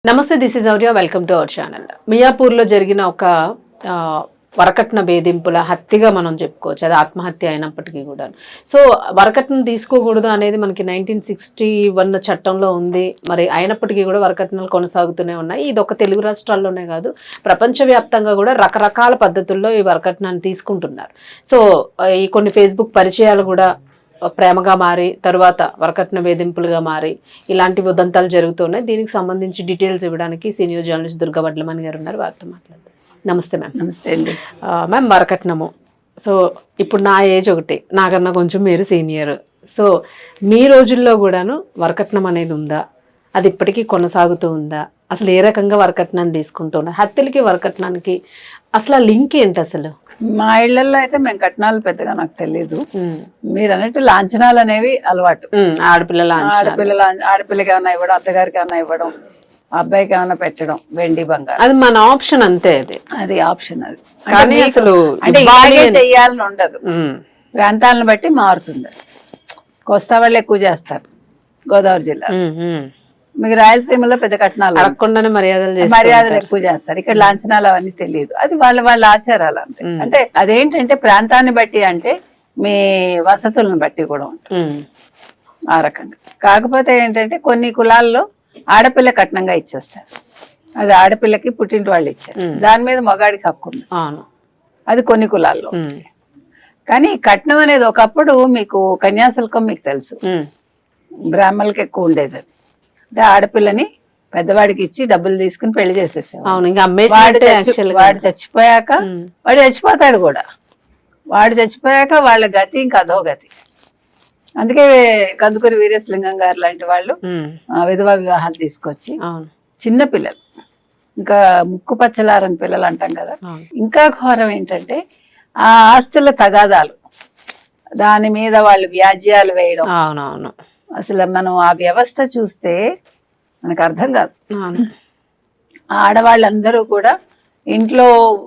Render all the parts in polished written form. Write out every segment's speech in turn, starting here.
నమస్తే, this is Aurya. Welcome to our channel. మియాపూర్లో జరిగిన ఒక వరకట్న వేధింపుల హత్యగా మనం చెప్పుకోవచ్చు. అది ఆత్మహత్య అయినప్పటికీ కూడా. సో వరకట్నం తీసుకోకూడదు అనేది మనకి 1961 చట్టంలో ఉంది. మరి అయినప్పటికీ కూడా వరకట్నాలు కొనసాగుతూనే ఉన్నాయి. ఇది ఒక తెలుగు రాష్ట్రాల్లోనే కాదు, ప్రపంచవ్యాప్తంగా కూడా రకరకాల పద్ధతుల్లో ఈ వరకట్నాన్ని తీసుకుంటున్నారు. సో ఈ కొన్ని ఫేస్బుక్ పరిచయాలు కూడా ప్రేమగా మారి తర్వాత వరకట్న వేధింపులుగా మారి ఇలాంటి ఉదంతాలు జరుగుతున్నాయి. దీనికి సంబంధించి డీటెయిల్స్ ఇవ్వడానికి సీనియర్ జర్నలిస్ట్ దుర్గా వడ్లమణి గారు ఉన్నారు. వారితో మాట్లాడదాం. నమస్తే మ్యామ్. నమస్తే అండి. మ్యామ్, వరకట్నము. సో ఇప్పుడు నా ఏజ్ ఒకటి, నాకన్నా కొంచెం మీరు సీనియర్. సో మీ రోజుల్లో కూడాను వరకట్నం అనేది ఉందా? అది ఇప్పటికీ కొనసాగుతూ ఉందా? అసలు ఏ రకంగా వరకట్నాన్ని తీసుకుంటూ ఉన్నారు? హత్యలకి వరకట్నానికి అసలు ఆ లింక్ ఏంటి అసలు? మా ఇళ్లలో అయితే మేము కట్నాలు పెద్దగా నాకు తెలీదు. మీరు అన్నట్టు లాంఛనాలు అనేవి అలవాటు. ఆడపిల్లకి ఏమైనా ఇవ్వడం, అత్తగారికి ఏమైనా ఇవ్వడం, అబ్బాయికి ఏమైనా పెట్టడం, వెండి బంగారం, అది మన ఆప్షన్ అంతే. అది ఆప్షన్. అది కానీ అసలు అంటే చెయ్యాలని ఉండదు. ప్రాంతాలను బట్టి మారుతుంది. కోస్తా వాళ్ళు ఎక్కువ చేస్తారు, గోదావరి జిల్లా. మీకు రాయలసీమలో పెద్ద కట్నాలు అడగకుండానే మర్యాదలు ఎక్కువ చేస్తారు. ఇక్కడ లాంఛనాలు అవన్నీ తెలియదు. అది వాళ్ళ ఆచారాలు అంతే. అంటే అదేంటంటే ప్రాంతాన్ని బట్టి, అంటే మీ వసతులను బట్టి కూడా ఉంటుంది ఆ రకంగా. కాకపోతే ఏంటంటే కొన్ని కులాల్లో ఆడపిల్ల కట్నంగా ఇచ్చేస్తారు. అది ఆడపిల్లకి పుట్టింటి వాళ్ళు ఇచ్చారు, దాని మీద మగాడికి హక్కు ఉంది. అది కొన్ని కులాల్లో. కానీ కట్నం అనేది ఒకప్పుడు మీకు కన్యాశుల్కం మీకు తెలుసు, బ్రాహ్మణులకి ఎక్కువ ఉండేది. అది అంటే ఆడపిల్లని పెద్దవాడికి ఇచ్చి డబ్బులు తీసుకుని పెళ్లి చేసేసేవాడు. వాడు చచ్చిపోయాక వాడు చచ్చిపోతాడు కూడా. వాడు చచ్చిపోయాక వాళ్ళ గతి ఇంకా అదో గతి. అందుకే కందుకూరి వీరేశలింగం గారు లాంటి వాళ్ళు విధవా వివాహాలు తీసుకొచ్చి చిన్న పిల్లలు, ఇంకా ముక్కు పచ్చలారని పిల్లలు అంటాం కదా. ఇంకా ఘోరం ఏంటంటే ఆ ఆస్తుల తగాదాలు, దాని మీద వాళ్ళు వ్యాజ్యాలు వేయడం. అవునవును. అసలు మనం ఆ వ్యవస్థ చూస్తే మనకు అర్థం కాదు. ఆడవాళ్ళందరూ కూడా ఇంట్లో,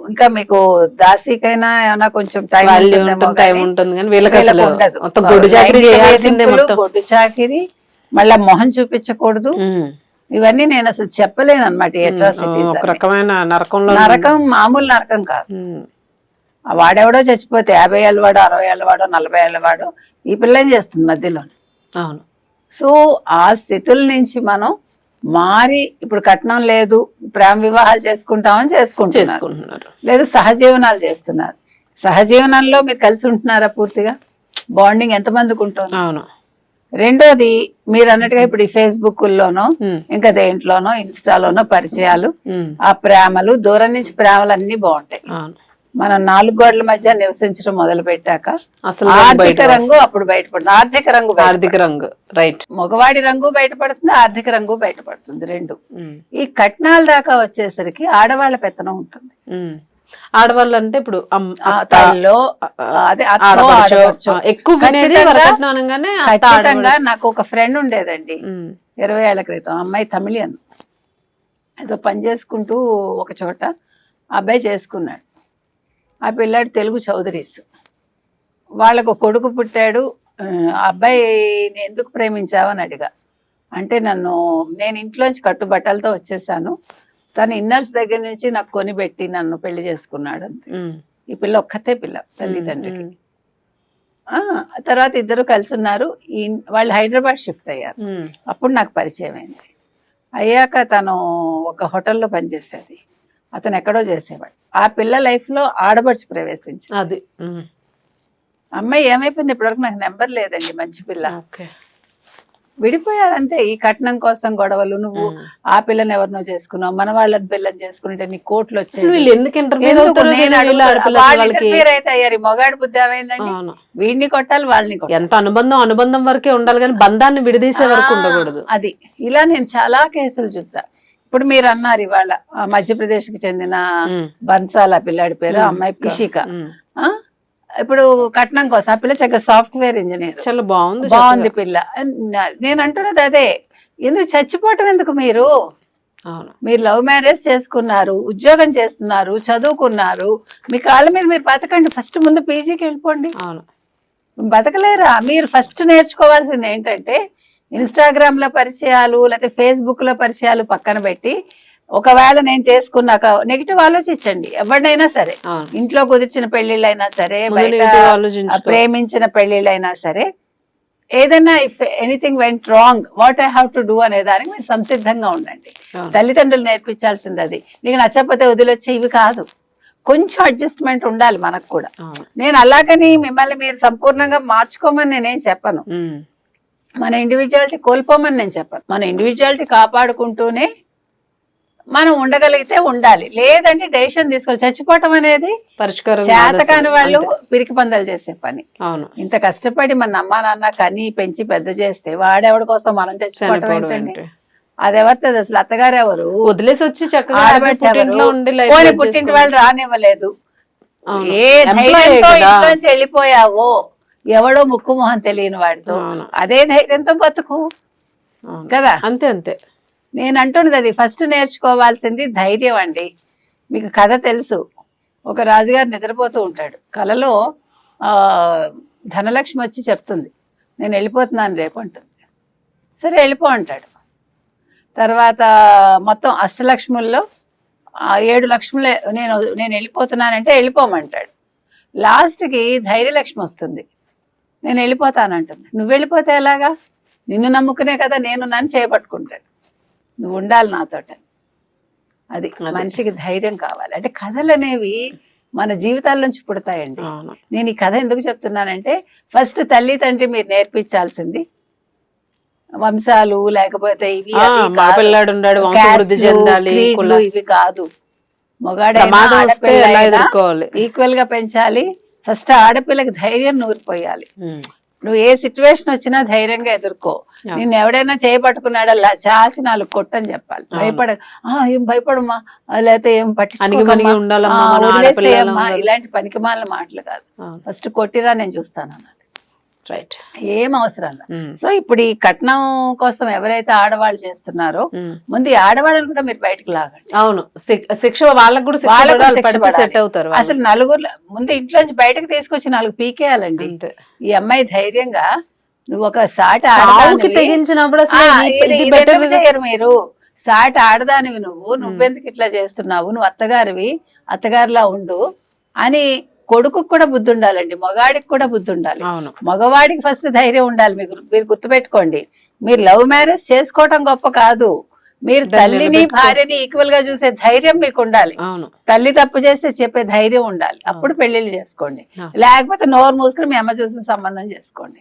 ఇంకా మీకు దాసీకైనా ఏమైనా కొంచెం టైం ఉంటుంది, గొడ్డు చాకిరి, మళ్ళా మొహం చూపించకూడదు. ఇవన్నీ నేను అసలు చెప్పలేను అనమాట. నరకం మామూలు నరకం కాదు. వాడెవడో చచ్చిపోతే 50 ఏళ్ళ వాడు, 60 ఏళ్ళ వాడు, 40 ఏళ్ళ వాడు ఈ పిల్ల ఏం చేస్తుంది మధ్యలో. అవును. సో ఆ స్థితుల నుంచి మనం మారి ఇప్పుడు కట్నం లేదు, ప్రేమ వివాహాలు చేసుకుంటామని చేసుకుంటున్నారు, లేదు సహజీవనాలు చేస్తున్నారు. సహజీవనంలో మీరు కలిసి ఉంటున్నారా? పూర్తిగా బాండింగ్ ఎంతమందికి ఉంటుంది? అవును. రెండోది మీరు అన్నట్టుగా ఇప్పుడు ఈ ఫేస్బుక్ లోనో ఇంకా దేంట్లోనో ఇన్స్టాలోనో పరిచయాలు, ఆ ప్రేమలు, దూరం నుంచి ప్రేమలు అన్ని బాగుంటాయి. మనం 4 గోడల మధ్య నివసించడం మొదలు పెట్టాక అసలు ఆర్థిక రంగు అప్పుడు బయటపడుతుంది. ఆర్థిక రంగు రైట్. మగవాడి రంగు బయటపడుతుంది, ఆర్థిక రంగు బయటపడుతుంది, రెండు. ఈ కట్నాల దాకా వచ్చేసరికి ఆడవాళ్ల పెత్తనం ఉంటుంది. ఆడవాళ్ళు అంటే ఇప్పుడు ఖచ్చితంగా. నాకు ఒక ఫ్రెండ్ ఉండేదండి 20 ఏళ్ల క్రితం. అమ్మాయి తమిళియన్, ఏదో పని చేసుకుంటూ ఒక చోట అబ్బాయి చేసుకున్నాడు. ఆ పిల్లాడు తెలుగు చౌదరీస్. వాళ్ళకు కొడుకు పుట్టాడు. ఆ అబ్బాయిని ఎందుకు ప్రేమించావని అడిగా. అంటే నేను ఇంట్లోంచి కట్టుబట్టలతో వచ్చేసాను, తను ఇన్నర్స్ దగ్గర నుంచి నాకు కొనిపెట్టి నన్ను పెళ్లి చేసుకున్నాడు అంతే. ఈ పిల్ల ఒక్కతే పిల్ల తల్లిదండ్రికి. తర్వాత ఇద్దరు కలిసి ఉన్నారు. వాళ్ళు హైదరాబాద్ షిఫ్ట్ అయ్యారు. అప్పుడు నాకు పరిచయం అయింది. అయ్యాక తను ఒక హోటల్లో పనిచేసేది, అతను ఎక్కడో చేసేవాడు. ఆ పిల్ల లైఫ్ లో ఆడబడుచు ప్రవేశించింది. అది అమ్మాయి ఏమైపోయింది ఇప్పటివరకు నాకు నెంబర్ లేదండి. మంచి పిల్ల. విడిపోయారంతే. ఈ కట్నం కోసం గొడవలు. నువ్వు ఆ పిల్లని ఎవరినో చేసుకున్నావు, మన వాళ్ళని పిల్లని చేసుకుంటే నీ కోట్లు వచ్చాయి. అయితే అయ్యారు. మొగాడు బుద్ధి ఏమైందండి, వీడిని కొట్టాలి వాళ్ళని కొట్టాలి. ఎంత అనుబంధం వరకే ఉండాలి కానీ బంధాన్ని విడదీసే వరకు ఉండకూడదు. అది ఇలా నేను చాలా కేసులు చూసా. ఇప్పుడు మీరు అన్నారు ఇవాళ మధ్యప్రదేశ్ కి చెందిన బన్సాల పిల్లాడి పేరు, అమ్మాయి పిషిక. ఇప్పుడు కట్నం కోసం ఆ పిల్ల చక్కగా సాఫ్ట్వేర్ ఇంజనీర్, చాలా బాగుంది పిల్ల. నేను అంటున్నది అదే, ఎందుకు చచ్చిపోవటం ఎందుకు? మీరు లవ్ మ్యారేజ్ చేసుకున్నారు, ఉద్యోగం చేస్తున్నారు, చదువుకున్నారు, మీ కాళ్ళ మీద మీరు బతకండి. ఫస్ట్ ముందు పీజీకి వెళ్ళిపోండి. బతకలేరా? మీరు ఫస్ట్ నేర్చుకోవాల్సింది ఏంటంటే ఇన్స్టాగ్రామ్ లో పరిచయాలు లేకపోతే ఫేస్బుక్ లో పరిచయాలు పక్కన పెట్టి ఒకవేళ నేను చేసుకున్నాక నెగిటివ్ ఆలోచించండి. ఎవరినైనా సరే, అవును. ఇంట్లో కుదిర్చిన పెళ్లిళ్ళైనా సరే, ముందు బయట negative ఆలోచించుకో. ప్రేమించిన పెళ్లిళ్ళైనా సరే, ఏదైనా if anything went wrong what I have to do అనే దానికి మీరు సంసిద్ధంగా ఉండండి. అవును. తల్లిదండ్రులు నేర్పించాల్సింది అది. నీకు నచ్చకపోతే వదిలొచ్చే ఇవి కాదు, కొంచెం అడ్జస్ట్మెంట్ ఉండాలి మనకు కూడా. అవును. నేను అలాగని మిమ్మల్ని మీరు సంపూర్ణంగా మార్చుకోమని నేనేం చెప్పను, మన ఇండివిజువాలిటీ కోల్పోమని నేను చెప్పను. మన ఇండివిజువాలిటీ కాపాడుకుంటూనే మనం ఉండగలిగితే ఉండాలి, లేదంటే డెసిషన్ తీసుకోవాలి. చచ్చిపోవటం అనేది పరిష్కారం చేతకాని వాళ్ళు పిరికి పందాలు చేసే పని. అవును. ఇంత కష్టపడి మన అమ్మా నాన్న కని పెంచి పెద్ద చేస్తే వాడెవడి కోసం మనం చచ్చిపోవటం ఏంటండి? అది ఎవరిది అసలు? అత్తగారు ఎవరు? వదిలేసి వచ్చి చక్కగా ఆడబిడ్డ పుట్టింట్లో ఉండి life పోనీ lead పుట్టింటి చేసుకోవాలి. వాళ్ళు రానివ్వలేదు, అవును. ఏ Employee ధైర్యంతో కదా. ఇంట్లోంచి వెళ్ళిపోయావో, ఎవడో ముక్కు మొహం తెలియని వాడితో, అవును. అదే ధైర్యంతో బతుకు అవును. కదా. అంతే అంతే. నేను అంటున్నది అది. ఫస్ట్ నేర్చుకోవాల్సింది ధైర్యం అండి. మీకు కథ తెలుసు, ఒక రాజుగారు నిద్రపోతూ ఉంటాడు, కలలో ధనలక్ష్మి వచ్చి చెప్తుంది నేను వెళ్ళిపోతున్నాను రేపు అంటుంది. సరే వెళ్ళిపో అంటాడు. తర్వాత మొత్తం అష్టలక్ష్ముల్లో 7 లక్ష్ములే నేను వెళ్ళిపోతున్నానంటే వెళ్ళిపోమంటాడు. లాస్ట్కి ధైర్యలక్ష్మి వస్తుంది, నేను వెళ్ళిపోతానంటుంది. నువ్వు వెళ్ళిపోతే ఎలాగా, నిన్ను నమ్ముకునే కదా నేను నన్ను చేపట్టుకుంటాడు, నువ్వు ఉండాలి నాతోట. అది మనిషికి ధైర్యం కావాలి. అంటే కథలు అనేవి మన జీవితాల నుంచి పుడతాయండి. నేను ఈ కథ ఎందుకు చెప్తున్నానంటే, ఫస్ట్ తల్లి తండ్రి మీరు నేర్పించాల్సింది వంశాలు లేకపోతే ఇవి పిల్లాడు ఉన్నాడు వంశవృద్ధి చెందాలి ఇవి కాదు. మొగాడైనా ఈక్వల్ గా పెంచాలి. ఫస్ట్ ఆడపిల్లకి ధైర్యం నూరిపోయాలి. నువ్వు ఏ సిచ్యువేషన్ వచ్చినా ధైర్యంగా ఎదుర్కో. నిన్ను ఎవడైనా చేయబట్టుకున్నాడల్లా చాచి 4 కొట్టని చెప్పాలి. ఏం భయపడమ్మా, లేకపోతే ఏం పట్టించుకోమ్మా, ఇలాంటి పనికిమాలిన మాటలు కాదు. ఫస్ట్ కొట్టిరా నేను చూస్తాను అన్నది. రైట్, ఏం అవసరం. సో ఇప్పుడు ఈ కట్నం కోసం ఎవరైతే ఆడవాళ్ళు చేస్తున్నారో, ముందు ఈ ఆడవాళ్ళని కూడా మీరు బయటకు లాగండి. అవును, శిక్ష వాళ్ళకు కూడా సెట్ అవుతారు. అసలు నలుగురు ముందు ఇంట్లోంచి బయటకు తీసుకొచ్చి 4 పీకేయాలండి. ఈ అమ్మాయి ధైర్యంగా, నువ్వు ఒక సాటి ఆడదానికి తెగించినప్పుడు చేయరు మీరు, సాటి ఆడదానివి నువ్వెందుకు ఇట్లా చేస్తున్నావు, నువ్వు అత్తగారివి, అత్తగారిలా ఉండు అని కొడుకు కూడా బుద్ధి ఉండాలండి, మగాడికి కూడా బుద్ధి ఉండాలి. మగవాడికి ఫస్ట్ ధైర్యం ఉండాలి. మీరు గుర్తుపెట్టుకోండి, మీరు లవ్ మ్యారేజ్ చేసుకోవటం గొప్ప కాదు, మీరు తల్లిని భార్యని ఈక్వల్ గా చూసే ధైర్యం మీకు ఉండాలి. తల్లి తప్పు చేస్తే చెప్పే ధైర్యం ఉండాలి. అప్పుడు పెళ్లిళ్ళు చేసుకోండి, లేకపోతే నోరు మూసుకుని మీ అమ్మ చూసిన సంబంధం చేసుకోండి.